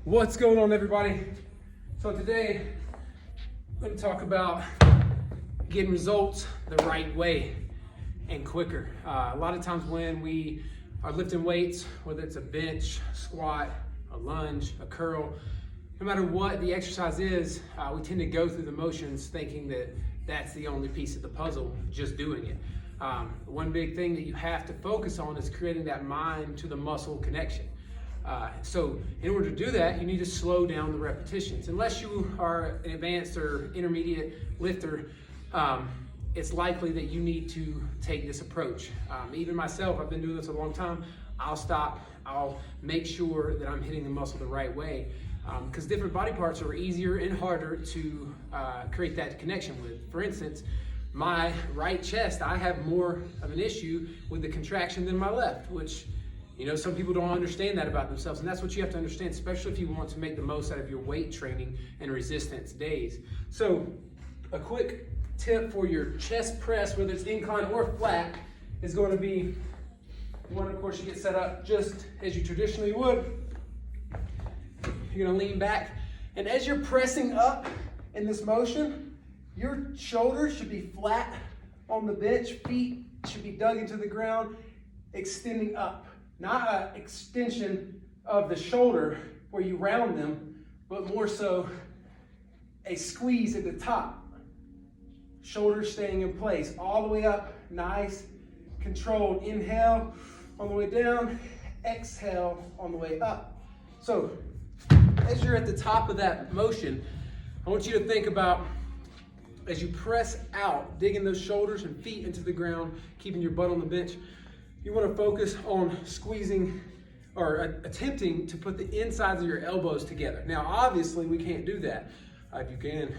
What's going on, everybody? So today I'm going to talk about getting results the right way and quicker. A lot of times when we are lifting weights, whether it's a bench, squat, a lunge, a curl, no matter what the exercise is, we tend to go through the motions thinking that that's the only piece of the puzzle, just doing it. One big thing that you have to focus on is creating that mind to the muscle connection. So in order to do that, you need to slow down the repetitions. Unless you are an advanced or intermediate lifter, it's likely that you need to take this approach. Even myself, I've been doing this a long time. I'll stop, I'll make sure that I'm hitting the muscle the right way. Because different body parts are easier and harder to create that connection with. For instance, my right chest, I have more of an issue with the contraction than my left, which, you know, some people don't understand that about themselves, and that's what you have to understand, especially if you want to make the most out of your weight training and resistance days. So a quick tip for your chest press, whether it's incline or flat, is going to be, one, of course, you get set up just as you traditionally would. You're going to lean back, and as you're pressing up in this motion, your shoulders should be flat on the bench, feet should be dug into the ground, extending up. Not an extension of the shoulder where you round them, but more so a squeeze at the top. Shoulders staying in place, all the way up, nice, controlled. Inhale on the way down, exhale on the way up. So as you're at the top of that motion, I want you to think about, as you press out, digging those shoulders and feet into the ground, keeping your butt on the bench, you want to focus on squeezing or attempting to put the insides of your elbows together. Now, obviously, we can't do that. If you can,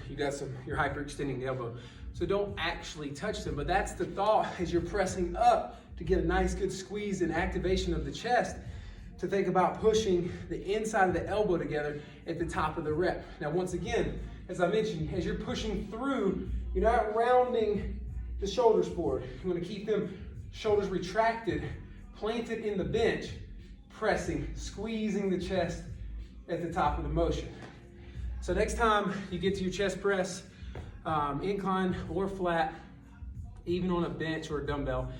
you're hyperextending the elbow. So don't actually touch them, but that's the thought as you're pressing up to get a nice, good squeeze and activation of the chest, to think about pushing the inside of the elbow together at the top of the rep. Now, once again, as I mentioned, as you're pushing through, you're not rounding the shoulders forward. You want to keep them shoulders retracted, planted in the bench, pressing, squeezing the chest at the top of the motion. So next time you get to your chest press, incline or flat, even on a bench or a dumbbell,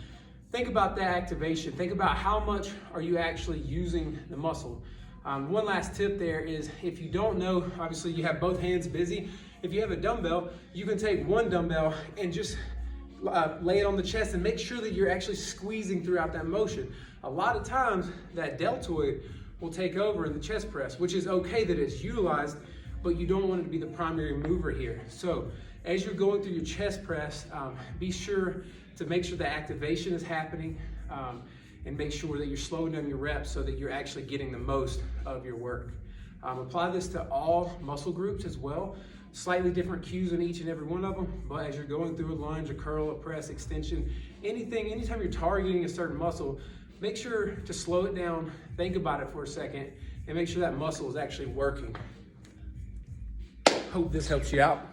think about that activation. Think about how much are you actually using the muscle. One last tip there is, if you don't know, obviously you have both hands busy. If you have a dumbbell, you can take one dumbbell and just lay it on the chest and make sure that you're actually squeezing throughout that motion. A lot of times that deltoid will take over in the chest press, which is okay that it's utilized, but you don't want it to be the primary mover here. So as you're going through your chest press, be sure to make sure the activation is happening, and make sure that you're slowing down your reps so that you're actually getting the most of your work. Apply this to all muscle groups as well. Slightly different cues in each and every one of them, but as you're going through a lunge, a curl, a press, extension, anytime you're targeting a certain muscle, make sure to slow it down, think about it for a second, and make sure that muscle is actually working. Hope this helps you out.